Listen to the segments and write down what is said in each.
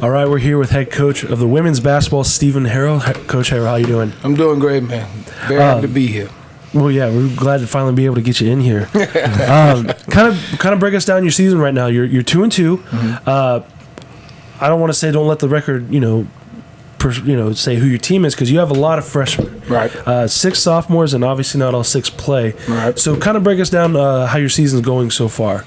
All right, we're here with head coach of the women's basketball, Stephen Harrel. Coach Harrel, how you doing? I'm doing great, man. Very happy to be here. Well, yeah, we're glad to finally be able to get you in here. Kind of break us down your season right now. You're 2-2. Mm-hmm. I don't want to say don't let the record, say who your team is, because you have a lot of freshmen. Right. 6 sophomores, and obviously not all 6 play. Right. So kind of break us down how your season's going so far.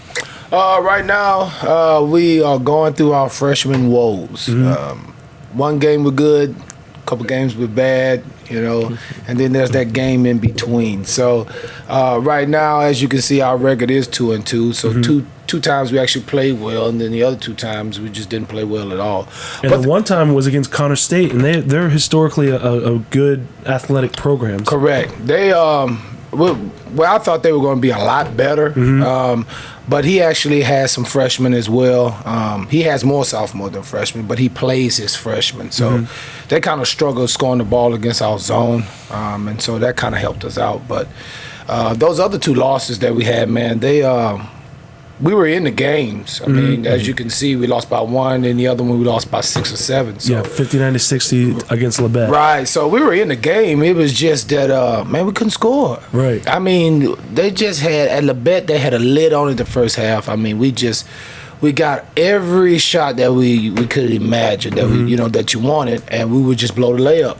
Right now, we are going through our freshman woes. Mm-hmm. One game we're good, a couple games we're bad, and then there's that game in between. So right now, as you can see, our record is 2-2. So mm-hmm. two times we actually played well, and then the other 2 times we just didn't play well at all. And the one time was against Connor State, and they're historically a good athletic program. Correct. They I thought they were going to be a lot better. Mm-hmm. But he actually has some freshmen as well. He has more sophomore than freshmen, but he plays his freshmen. So they kind of struggled scoring the ball against our zone, and so that kind of helped us out. But those other 2 losses that we had, man, we were in the games. I mean, as you can see, we lost by 1, and the other one we lost by 6 or 7. So. Yeah, 59-60 against Labette. Right. So we were in the game. It was just that, we couldn't score. Right. I mean, they just had, at Labette, they had a lid on it the first half. I mean, we got every shot that we could imagine that that you wanted, and we would just blow the layup.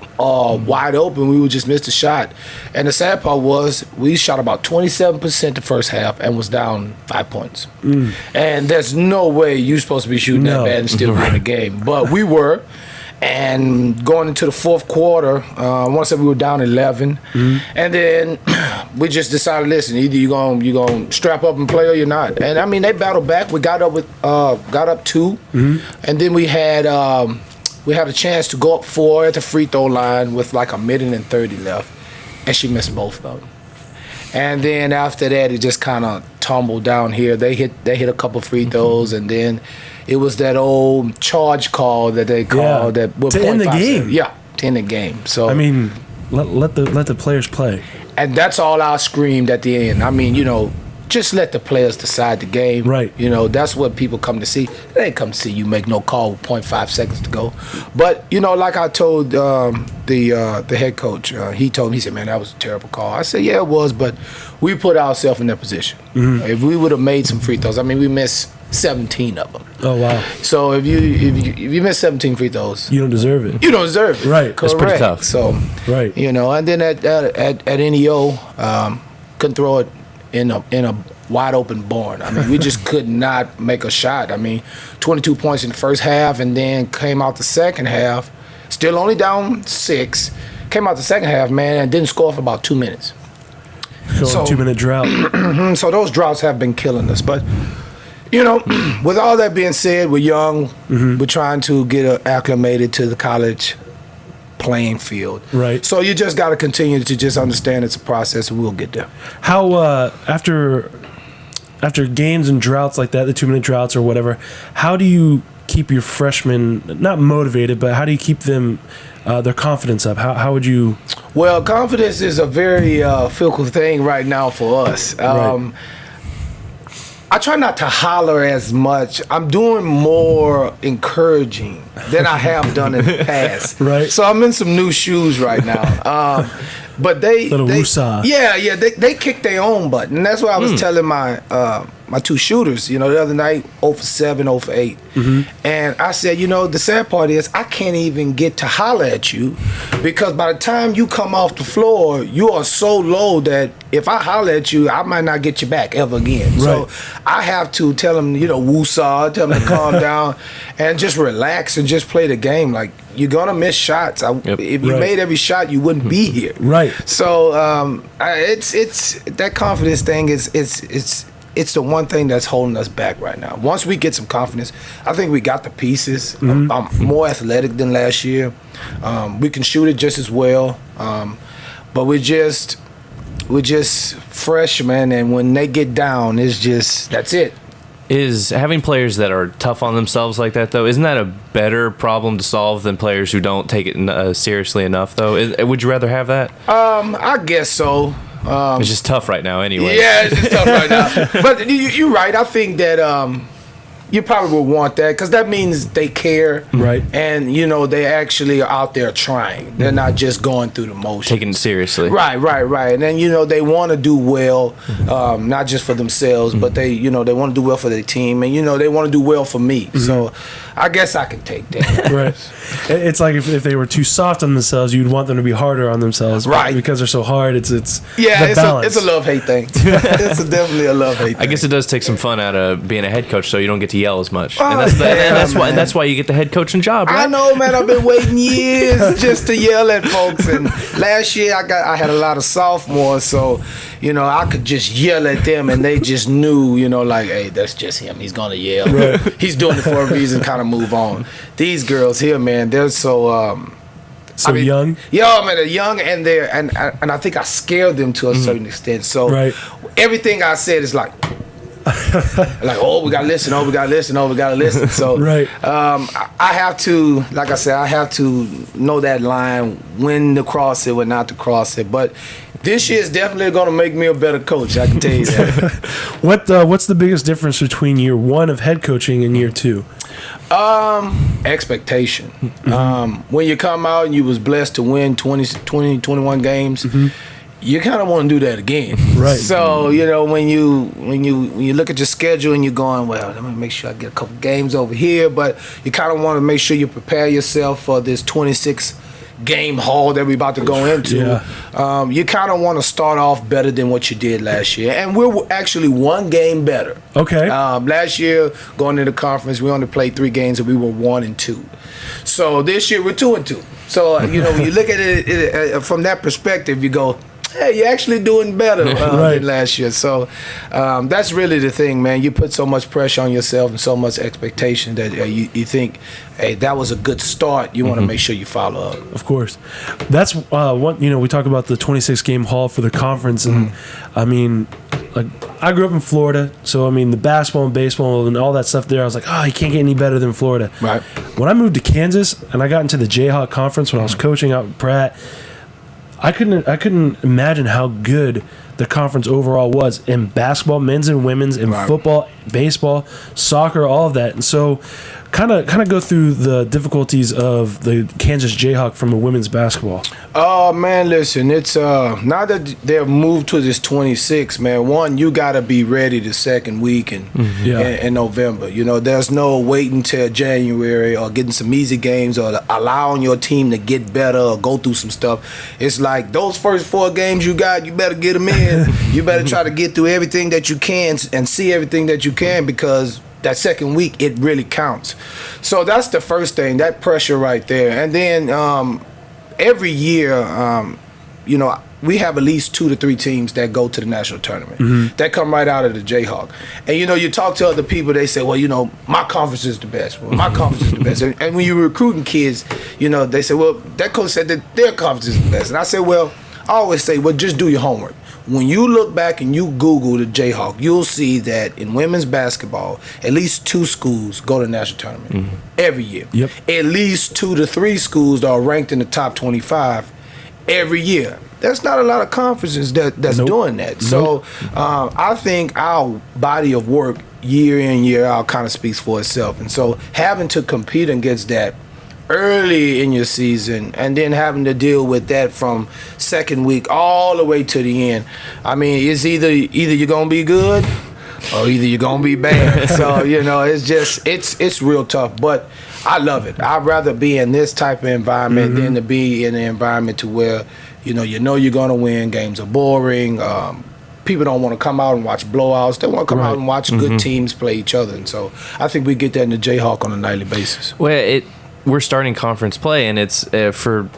Wide open, we would just miss the shot. And the sad part was we shot about 27% the first half and was down 5 points. And there's no way you're supposed to be shooting that bad and still win the game. But we were. And going into the fourth quarter, I want to say we were down 11, and then we just decided, listen, either you're gonna strap up and play or you're not. And I mean, they battled back. We got up 2, and then we had a chance to go up 4 at the free throw line with like 1:30 left, and she missed both of them. And then after that, it just kind of tumbled down here. They hit a couple free throws, and then it was that old charge call that they called that to end the game. Yeah, to end the game. So I mean, let the players play. And that's all I screamed at the end. I mean, just let the players decide the game. Right. That's what people come to see. They ain't come to see you make no call with 0.5 seconds to go. But, like I told the head coach, he told me, he said, man, that was a terrible call. I said, yeah, it was, but we put ourselves in that position. Mm-hmm. If we would have made some free throws, I mean, we missed 17 of them. Oh, wow. So if you miss 17 free throws, you don't deserve it. You don't deserve it. Right. Correct. It's pretty tough. So, right. And then at NEO, couldn't throw it in a wide open barn. I mean, we just could not make a shot. I mean, 22 points in the first half, and then came out the second half, still only down 6. Came out the second half, man, and didn't score for about 2 minutes. So a 2-minute drought. So those droughts have been killing us. But with all that being said, we're young. We're trying to get acclimated to the college playing field. Right. So you just got to continue to just understand it's a process, and we'll get there. How after games and droughts like that, the 2-minute droughts or whatever, how do you keep your freshmen not motivated, but how do you keep them their confidence up? How would you? Well, confidence is a very fickle thing right now for us. Right. I try not to holler as much. I'm doing more encouraging than I have done in the past. Right. So I'm in some new shoes right now. But they woosah. Yeah, they kick their own butt. And that's what I was telling my 2 shooters, the other night, 0 for 7, 0 for 8. And I said, the sad part is I can't even get to holler at you, because by the time you come off the floor, you are so low that if I holler at you, I might not get you back ever again. Right. So I have to tell them, woosah, tell them to calm down and just relax and just play the game. Like, you're going to miss shots. If you made every shot, you wouldn't be here. Right. So it's that confidence thing it's the one thing that's holding us back right now. Once we get some confidence, I think we got the pieces. I'm more athletic than last year. We can shoot it just as well. But we're just freshmen, and when they get down, it's just, that's it. Is having players that are tough on themselves like that, though, isn't that a better problem to solve than players who don't take it seriously enough, though? Would you rather have that? I guess so. It's just tough right now anyway. Yeah, it's just tough right now. But you're right. I think that you probably would want that because that means they care, Right. And they actually are out there trying. They're not just going through the motions, Taking it seriously. Right. And then they want to do well, not just for themselves, but they want to do well for their team, and they want to do well for me. So I guess I can take that. Right. It's like if they were too soft on themselves, you'd want them to be harder on themselves. Right. Because they're so hard, it's Yeah, the balance. it's a love-hate thing. It's definitely a love-hate thing. I guess it does take some fun out of being a head coach, so you don't get to yell as much. Oh, and yeah, that's why you get the head coaching job, right? I know, man. I've been waiting years just to yell at folks. And last year, I had a lot of sophomores, so I could just yell at them, and they just knew, like, hey, that's just him. He's gonna yell. Right. He's doing it for a reason. Kind of move on. These girls here, man, they're so. Young. Yeah, man, they're young, and I think I scared them to a certain extent. So everything I said is like. Oh, we gotta listen. Oh, we gotta listen. Oh, we gotta listen. So, Right. I have to, like I said, I have to know that line, when to cross it, when not to cross it. But this year is definitely gonna make me a better coach. I can tell you that. What's the biggest difference between year one of head coaching and year two? Expectation. When you come out and you was blessed to win 21 games. You kind of want to do that again, right? So when you look at your schedule and you're going, well, let me make sure I get a couple games over here, but you kind of want to make sure you prepare yourself for this 26 game haul that we're about to go into. Yeah. You kind of want to start off better than what you did last year, and we're actually one game better. Okay. Last year, going into the conference, we only played 3 games and we were 1-2. So this year we're 2-2. So when you look at it from that perspective, you go, hey, you're actually doing better than last year. So that's really the thing, man. You put so much pressure on yourself and so much expectation that you think, hey, that was a good start. You want to make sure you follow up. Of course. That's what we talk about the 26-game haul for the conference. And, I mean, like, I grew up in Florida. So, I mean, the basketball and baseball and all that stuff there, I was like, oh, you can't get any better than Florida. Right. When I moved to Kansas and I got into the Jayhawk Conference when I was coaching out in Pratt, I couldn't imagine how good the conference overall was in basketball, men's and women's, in football, baseball, soccer, all of that. And so kind of go through the difficulties of the Kansas Jayhawk from a women's basketball. Oh, man, listen, it's now that they've moved to this 26, man, one, you got to be ready the second week in November. There's no waiting till January or getting some easy games or allowing your team to get better or go through some stuff. It's like those first 4 games you got, you better get them in. You better try to get through everything that you can and see everything that you can, because that second week, it really counts. So that's the first thing, that pressure right there. And then every year, we have at least 2 to 3 teams that go to the national tournament that come right out of the Jayhawk. And, you talk to other people, they say, well, my conference is the best. Well, my conference is the best. And when you're recruiting kids, they say, well, that coach said that their conference is the best. And I say, well, I always say, well, just do your homework. When you look back and you Google the Jayhawk, you'll see that in women's basketball, at least 2 schools go to the national tournament every year. Yep. At least 2 to 3 schools are ranked in the top 25 every year. There's not a lot of conferences that's doing that. So I think our body of work year in, year out kind of speaks for itself. And so having to compete against that early in your season and then having to deal with that from second week all the way to the end, I mean, it's either you're gonna be good or either you're gonna be bad. So it's just it's real tough, but I love it. I'd rather be in this type of environment than to be in an environment to where you're gonna win, games are boring, people don't want to come out and watch blowouts. They want to come out and watch good teams play each other. And so I think we get that in the Jayhawk on a nightly basis. Well, we're starting conference play, and it's for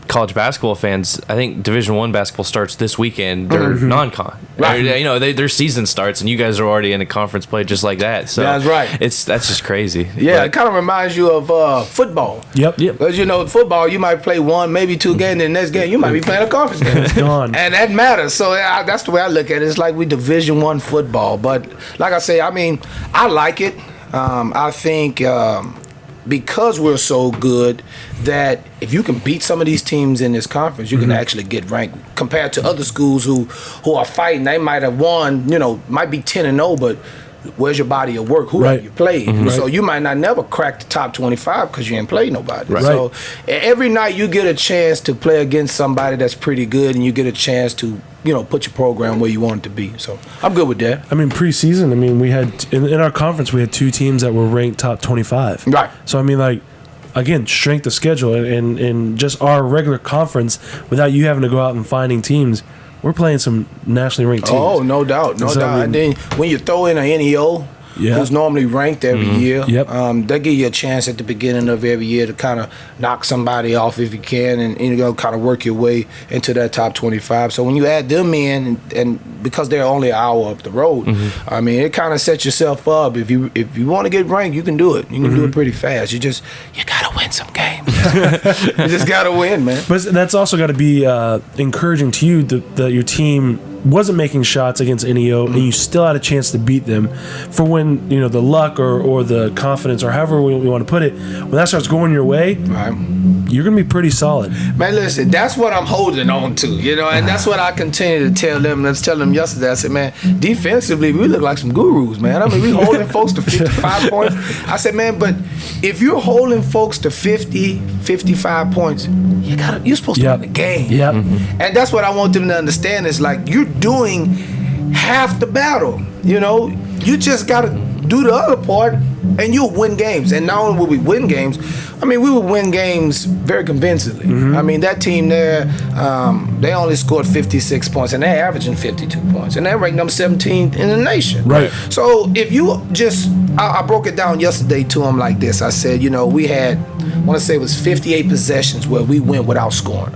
college basketball fans. I think Division I basketball starts this weekend. They're non-con. Right. Their season starts, and you guys are already in a conference play just like that. So that's right. That's just crazy. Yeah, it kind of reminds you of football. Yep. Because football, you might play 1, maybe 2 games, and the next game you might be playing a conference game. It's gone. And that matters. So that's the way I look at it. It's like we Division I football. But like I say, I mean, I like it. I think because we're so good that if you can beat some of these teams in this conference, you can actually get ranked compared to other schools who are fighting. They might have won, might be 10-0, but where's your body of work? Who Right. have you played? So you might not never crack the top 25 because you ain't played nobody. Right. So every night you get a chance to play against somebody that's pretty good, and you get a chance to put your program where you want it to be. So I'm good with that. I mean, preseason, we had in our conference, we had 2 teams that were ranked top 25. Right. So again, strength of schedule and just our regular conference, without you having to go out and finding teams, we're playing some nationally ranked teams. Oh, no doubt, no doubt. And then when you throw in a NEO, who's normally ranked every year, they give you a chance at the beginning of every year to kind of knock somebody off if you can, and kind of work your way into that top 25. So when you add them in, and because they're only an hour up the road, it kind of sets yourself up. If you want to get ranked, you can do it. You can do it pretty fast. You gotta win some games. You just gotta win, man. But that's also got to be encouraging to you that your team wasn't making shots against NEO, and you still had a chance to beat them. For when the luck or the confidence, or however we want to put it, when that starts going your way, you're gonna be pretty solid. Man, listen, that's what I'm holding on to, and that's what I continue to tell them. I was telling them yesterday, I said, man, defensively, we look like some gurus, man. We holding folks to 55 points. I said, man, but if you're holding folks to 50, 55 points, you're supposed to win the game. Yep. And that's what I want them to understand, is like, you're doing half the battle. You just got to do the other part, and you'll win games. And not only will we win games, we will win games very convincingly. That team there, they only scored 56 points, and they're averaging 52 points, and they're ranked number 17 in the nation. Right. So if you just, I broke it down yesterday to them like this. I said, we had, I want to say it was 58 possessions where we went without scoring.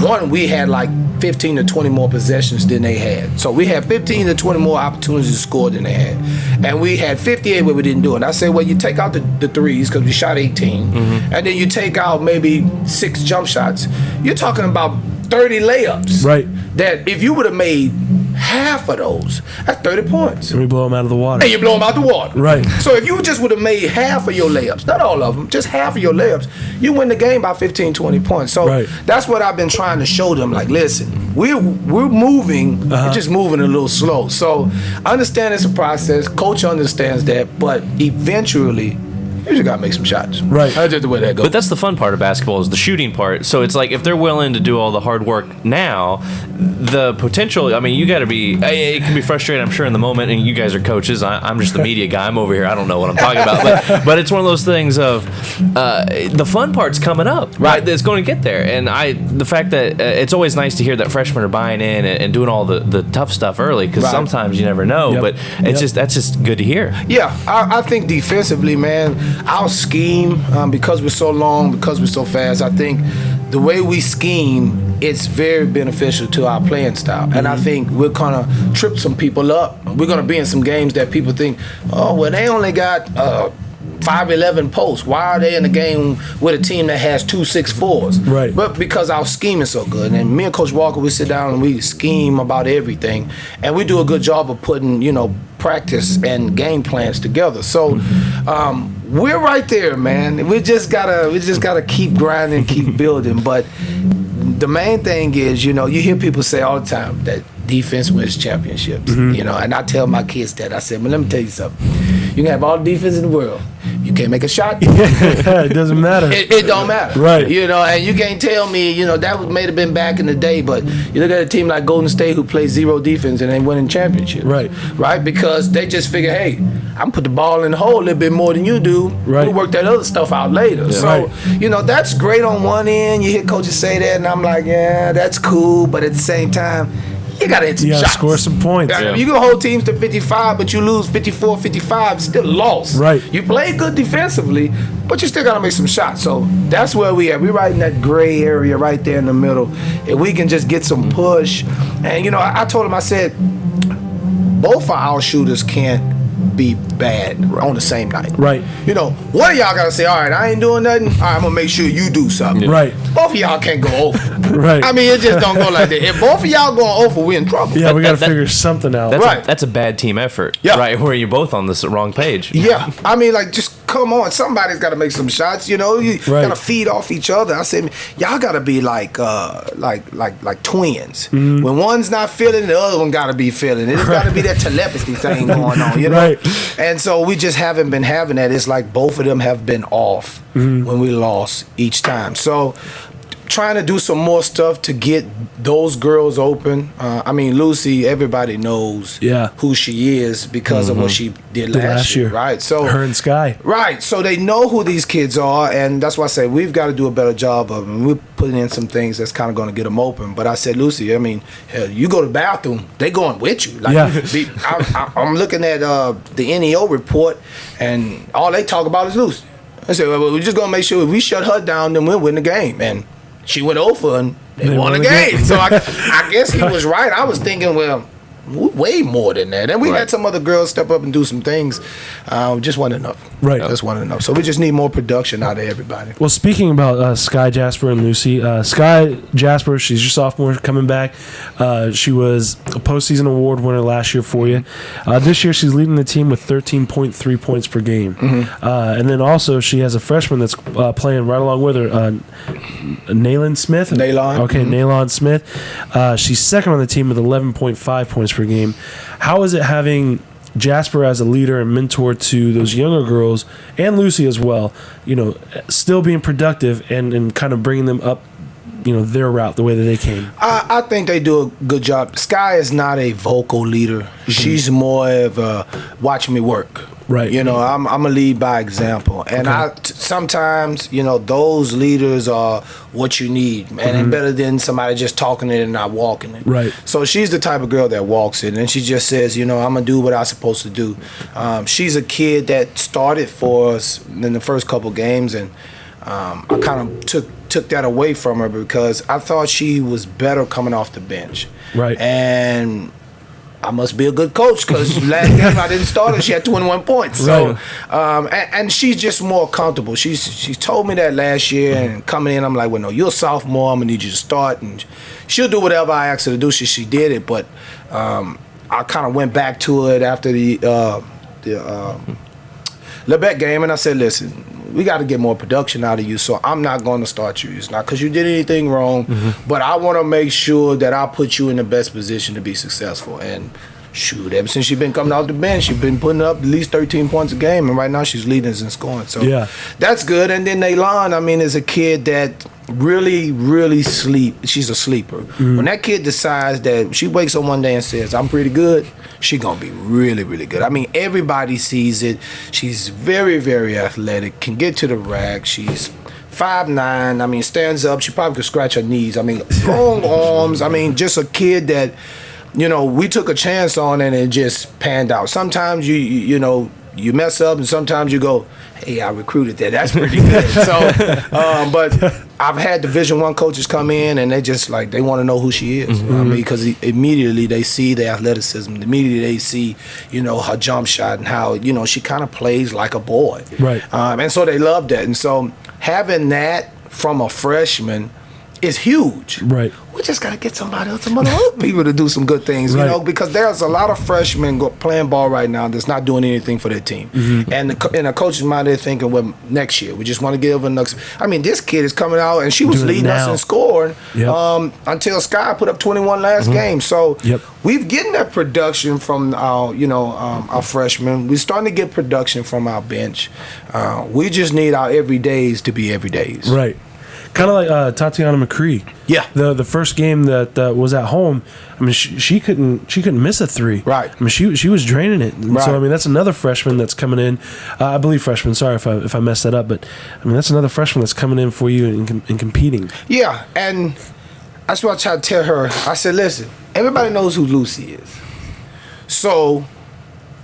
One, we had like 15 to 20 more possessions than they had. So we had 15 to 20 more opportunities to score than they had. And we had 58 where we didn't do it. I said, well, you take out the threes because we shot 18, and then you take out maybe 6 jump shots. You're talking about 30 layups. Right. That if you would have made half of those, that's 30 points. And we blow them out of the water. And you blow them out the water. Right. So if you just would have made half of your layups, not all of them, just half of your layups, you win the game by 15, 20 points. So that's what I've been trying to show them. Like, listen, we're moving, we're just moving a little slow. So I understand it's a process. Coach understands that, but eventually, you just gotta make some shots. Right. That's just the way that goes. But that's the fun part of basketball, is the shooting part. So it's like, if they're willing to do all the hard work now, the potential, you got to be, it can be frustrating, I'm sure, in the moment, and you guys are coaches. I'm just the media guy. I'm over here. I don't know what I'm talking about. But it's one of those things of the fun part's coming up. Right. It's going to get there. And the fact that it's always nice to hear that freshmen are buying in and doing all the tough stuff early, because sometimes you never know. But it's that's just good to hear. Yeah, I think defensively, man, our scheme, because we're so long, because we're so fast, I think the way we scheme, it's very beneficial to our playing style. And I think we're going to trip some people up. We're going to be in some games that people think, oh, well, they only got 5'11" posts. Why are they in the game with a team that has 2 6'4"s? Right. But because our scheme is so good. And me and Coach Walker, we sit down and we scheme about everything. And we do a good job of putting, practice and game plans together. So we're right there, man. We just gotta keep grinding, keep building. But the main thing is, you hear people say all the time that defense wins championships. And I tell my kids that. I said, well, let me tell you something. You can have all the defense in the world. You can't make a shot. It doesn't matter. It don't matter. Right. And you can't tell me, that may have been back in the day, but you look at a team like Golden State who plays zero defense and they winning championships. Right. Right? Because they just figure, hey, I can put the ball in the hole a little bit more than you do. Right. We'll work that other stuff out later. Yeah. So, that's great on one end. You hear coaches say that, and I'm like, yeah, that's cool. But at the same time, you got to hit some shots. Score some points. Yeah. You can hold teams to 55, but you lose 54, 55, still lost. Right. You play good defensively, but you still got to make some shots. So that's where we at. We're right in that gray area right there in the middle. If we can just get some push. And, I told him, I said, both of our shooters can't be bad on the same night. Right. One of y'all got to say, all right, I ain't doing nothing. All right, I'm going to make sure you do something. Right. Both of y'all can't go over. Right. It just don't go like that. If both of y'all going over, we're in trouble. Yeah, we got to figure something out. That's a bad team effort. Yeah. Right, where you're both on the wrong page. Yeah. Just come on. Somebody's got to make some shots. You got to feed off each other. I said, y'all got to be like twins. When one's not feeling, the other one got to be feeling. There's got to be that telepathy thing going on. Right. And so we just haven't been having that. It's like both of them have been off when we lost each time. So trying to do some more stuff to get those girls open. I mean, Lucy, everybody knows who she is because of what she did last year, right? So her and Sky, right? So they know who these kids are, and that's why I say we've got to do a better job of them. We're putting in some things that's kind of going to get them open. But I said, Lucy, I mean, hell, you go to the bathroom, they going with you. Like, I'm looking at the NEO report, and all they talk about is Lucy. I said, well, we're just gonna make sure if we shut her down, then we'll win the game. And she went over and they won the game. So I guess he was right. I was thinking, well, way more than that. And we had some other girls step up and do some things. Just wasn't enough. Right. Just wasn't enough. So we just need more production out of everybody. Well, speaking about Sky Jasper and Lucy, Sky Jasper, she's your sophomore coming back. She was a postseason award winner last year for you. This year, she's leading the team with 13.3 points per game. And then also, she has a freshman that's playing right along with her, Naylon Smith. Naylon. Okay, Naylon Smith. She's second on the team with 11.5 points per game. How is it having Jasper as a leader and mentor to those younger girls and Lucy as well, you know, still being productive and kind of bringing them up, you know, their route the way that they came? I think they do a good job. Sky is not a vocal leader. She's more of a watch me work. Right. You know, I'm a lead by example. And sometimes, you know, those leaders are what you need, man. And better than somebody just talking it and not walking it. Right. So she's the type of girl that walks it, and she just says, you know, I'm going to do what I'm supposed to do. She's a kid that started for us in the first couple games, and I kind of took that away from her because I thought she was better coming off the bench. Right. And I must be a good coach because last game I didn't start her. She had 21 points. So, and she's just more comfortable. She told me that last year, and coming in, I'm like, well, no, you're a sophomore. I'm gonna need you to start, and she'll do whatever I ask her to do. She did it, but I kind of went back to it after the Lebec game, and I said, listen, we got to get more production out of you, so I'm not going to start you. It's not because you did anything wrong, but I want to make sure that I put you in the best position to be successful. And shoot, ever since she's been coming out the bench, she's been putting up at least 13 points a game, and right now she's leading us in scoring. So that's good. And then Naylon, I mean, is a kid that really she's a sleeper. When that kid decides that she wakes up one day and says, I'm pretty good, she gonna be really good. I mean, everybody sees it. She's very athletic, can get to the rack. She's 5'9". I mean, stands up. She probably could scratch her knees. I mean, long arms. I mean, just a kid that, you know, we took a chance on and it just panned out. Sometimes you know, you mess up, and sometimes you go, hey, I recruited that. That's pretty good. So, but I've had Division I coaches come in, and they just like, they want to know who she is. I mean, because immediately they see the athleticism. Immediately they see, you know, her jump shot and how, you know, she kind of plays like a boy. Right. And so they love that. And so having that from a freshman is huge. Right. We just got to get somebody else, some other people to do some good things, you know, because there's a lot of freshmen playing ball right now that's not doing anything for their team. And in a coach's mind, they're thinking, well, next year, we just want to give her next. I mean, this kid is coming out, and she was leading us in scoring until Sky put up 21 last game. So we've getting that production from our, you know, our freshmen. We're starting to get production from our bench. We just need our everydays to be everydays. Right. Kind of like Tatiana McCree. Yeah. The first game that was at home, I mean, she couldn't miss a three. Right. I mean, she was draining it. And so I mean, that's another freshman that's coming in. I believe freshman. Sorry if I messed that up, but I mean, that's another freshman that's coming in for you and competing. Yeah, and that's what I tried to tell her. I said, listen, everybody knows who Lucy is, so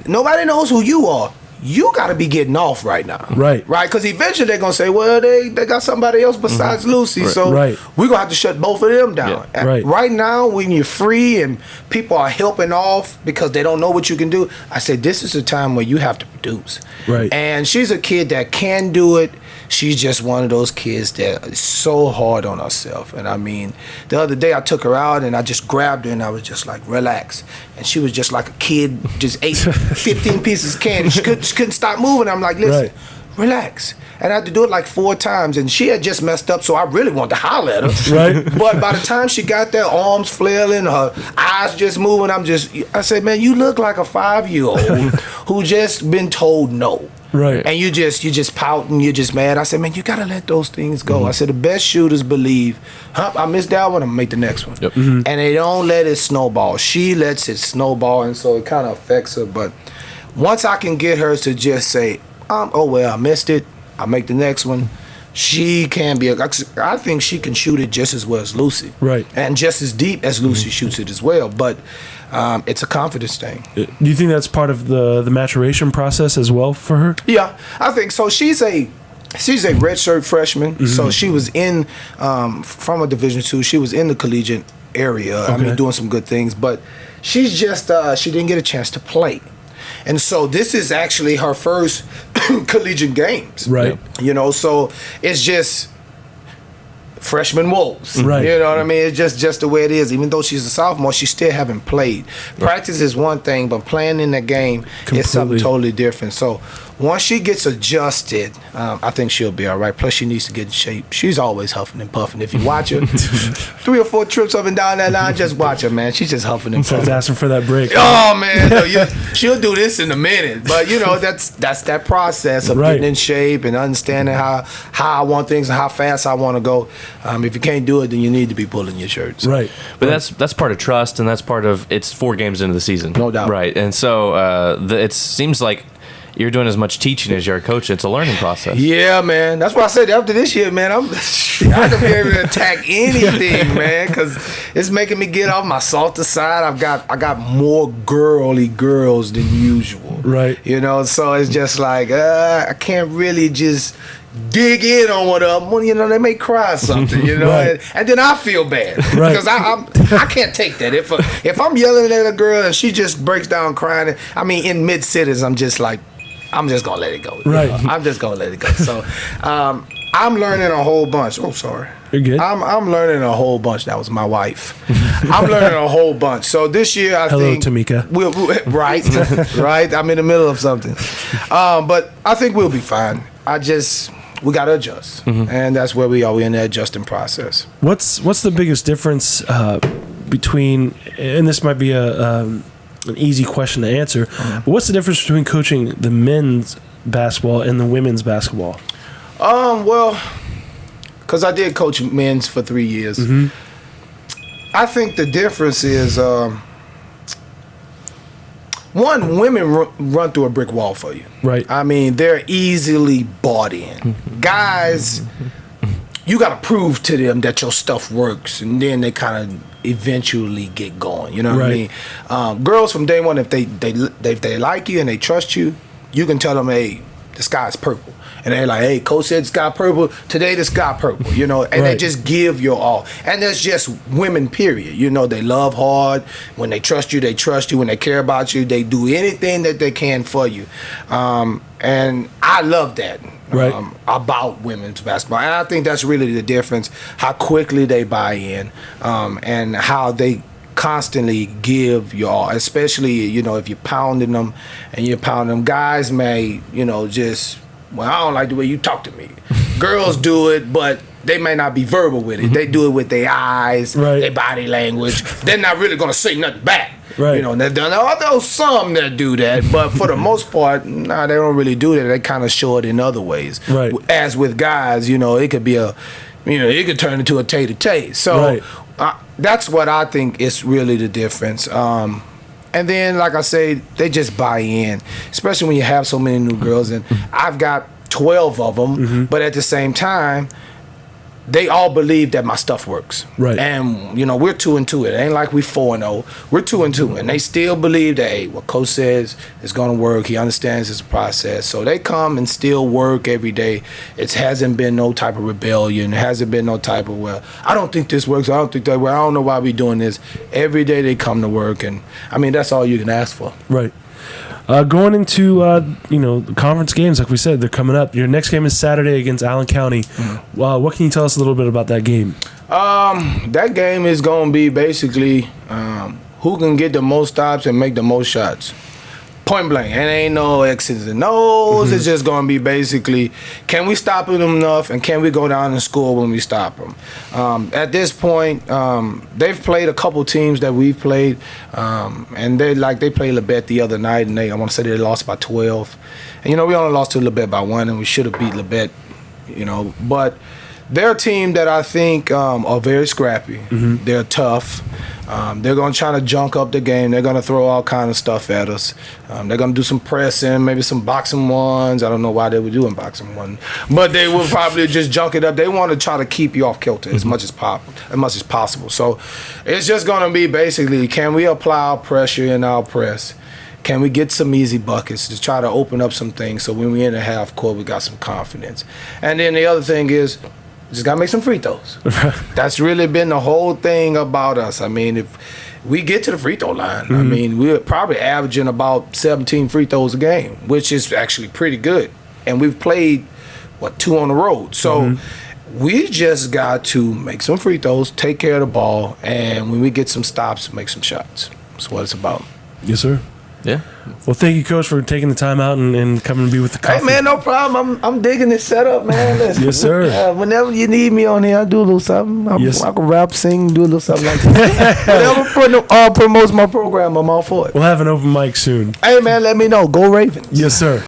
nobody knows who you are. You got to be getting off right now. Right. Because eventually they're going to say, well, they got somebody else besides Lucy. So we're going to have to shut both of them down. Yeah. Right now, when you're free and people are helping off because they don't know what you can do, I said, this is a time where you have to produce. Right. And she's a kid that can do it. She's just one of those kids that is so hard on herself. And I mean, the other day I took her out and I just grabbed her and I was just like, relax. And she was just like a kid, just ate 15 pieces of candy. She couldn't stop moving. I'm like, listen, relax. And I had to do it like 4 times, and she had just messed up, so I really wanted to holler at her. Right. But by the time she got there, arms flailing, her eyes just moving, I said, man, you look like a 5-year-old who just been told no. Right. And you just pouting, you're just mad. I said, man, you gotta let those things go. I said, the best shooters believe, I missed that one, I'm gonna make the next one. Yep. And they don't let it snowball. She lets it snowball, and so it kind of affects her. But once I can get her to just say, oh well, I missed it, I'll make the next one. She can be. I think she can shoot it just as well as Lucy, right, and just as deep as Lucy shoots it as well. But it's a confidence thing. Do you think that's part of the maturation process as well for her? Yeah, I think so. She's a redshirt freshman, so she was in from a Division II. She was in the collegiate area. Okay. I mean, doing some good things, but she's just she didn't get a chance to play. And so this is actually her first collegiate games. Right. You know, so it's just freshman wolves. Right. You know what I mean? It's just the way it is. Even though she's a sophomore, she still haven't played. Practice is one thing, but playing in the game is something totally different. So once she gets adjusted, I think she'll be all right. Plus, she needs to get in shape. She's always huffing and puffing. If you watch her, 3 or 4 trips up and down that line, just watch her, man. She's just huffing and puffing. Asking for that break. Oh, man. No, she'll do this in a minute. But, you know, that's that process of getting in shape and understanding how I want things and how fast I want to go. If you can't do it, then you need to be pulling your shirts. Right. But that's part of trust, and that's part of it's 4 games into the season. No doubt. Right. And so it seems like you're doing as much teaching as you're a coach. It's a learning process. Yeah, man. That's why I said after this year, man, I can be able to attack anything, man, because it's making me get off my softer side. I got more girly girls than usual. Right. You know, so it's just like I can't really just dig in on one of them. You know, they may cry or something, you know, Right. and then I feel bad Right. because I can't take that. If I'm yelling at a girl and she just breaks down crying, I mean, in mid-sentence, I'm just gonna let it go. Right. You know? I'm just gonna let it go. So I'm learning a whole bunch. Oh, sorry. You're good. I'm learning a whole bunch. That was my wife. I'm learning a whole bunch. So this year, I think Tamika. Right. I'm in the middle of something. But I think we'll be fine. We gotta adjust, and that's where we are. We're in the adjusting process. What's the biggest difference between? And this might be an easy question to answer. But what's the difference between coaching the men's basketball and the women's basketball? Well, because I did coach men's for 3 years. I think the difference is one, women run through a brick wall for you. Right. I mean, they're easily bought in. Guys, you got to prove to them that your stuff works, and then they kind of eventually get going. You know what I mean? Girls from day one, if they like you and they trust you, you can tell them, hey, the sky's purple. And they're like, hey, coach said the sky purple. Today the sky purple, you know. And they just give your all. And that's just women, period. You know, they love hard. When they trust you, they trust you. When they care about you, they do anything that they can for you. And I love that about women's basketball. And I think that's really the difference, how quickly they buy in and how they constantly give you all, especially, you know, if you're pounding them and you're pounding them. Guys may, you know, just, well, I don't like the way you talk to me. Girls do it, but they may not be verbal with it. They do it with their eyes, their body language. They're not really going to say nothing back. Right. You know, there's some that do that, but for the most part, they don't really do that. They kind of show it in other ways. Right. As with guys, you know, it could be it could turn into a tay-to-tay. So that's what I think is really the difference. And then, like I say, they just buy in, especially when you have so many new girls. And I've got 12 of them, but at the same time, they all believe that my stuff works. Right. And, you know, we're 2-2. It ain't like we 4-0. We're 2-2. And they still believe that, hey, what coach says is going to work. He understands it's a process. So they come and still work every day. It hasn't been no type of rebellion. It hasn't been no type of, well, I don't think this works. I don't think that works. I don't know why we're doing this. Every day they come to work. And, I mean, that's all you can ask for. Right. Going into the conference games, like we said, they're coming up. Your next game is Saturday against Allen County. What can you tell us a little bit about that game? That game is going to be basically who can get the most stops and make the most shots. Point blank. And ain't no X's and O's. It's just going to be basically, can we stop them enough, and can we go down and score when we stop them? At this point, they've played a couple teams that we've played, and they played Labette the other night, and I want to say they lost by 12. And, we only lost to Labette by 1, and we should have beat Labette, But they're a team that I think are very scrappy. They're tough. They're going to try to junk up the game. They're going to throw all kind of stuff at us. They're going to do some pressing, maybe some boxing ones. I don't know why they were doing boxing one, but they will probably just junk it up. They want to try to keep you off kilter as much as possible. So it's just going to be basically, can we apply our pressure in our press? Can we get some easy buckets to try to open up some things so when we're in the half court, we got some confidence? And then the other thing is, just got to make some free throws. That's really been the whole thing about us. I mean, if we get to the free throw line, I mean, we're probably averaging about 17 free throws a game, which is actually pretty good. And we've played, 2 on the road. So we just got to make some free throws, take care of the ball, and when we get some stops, make some shots. That's what it's about. Yes, sir. Yeah. Well, thank you, Coach, for taking the time out and coming to be with the Coffey. Hey, man, no problem. I'm digging this setup, man. Listen, Yes, sir. Whenever you need me on here, I do a little something. Yes. I can rap, sing, do a little something like that. Whatever promotes my program, I'm all for it. We'll have an open mic soon. Hey, man, let me know. Go Ravens. Yes, sir.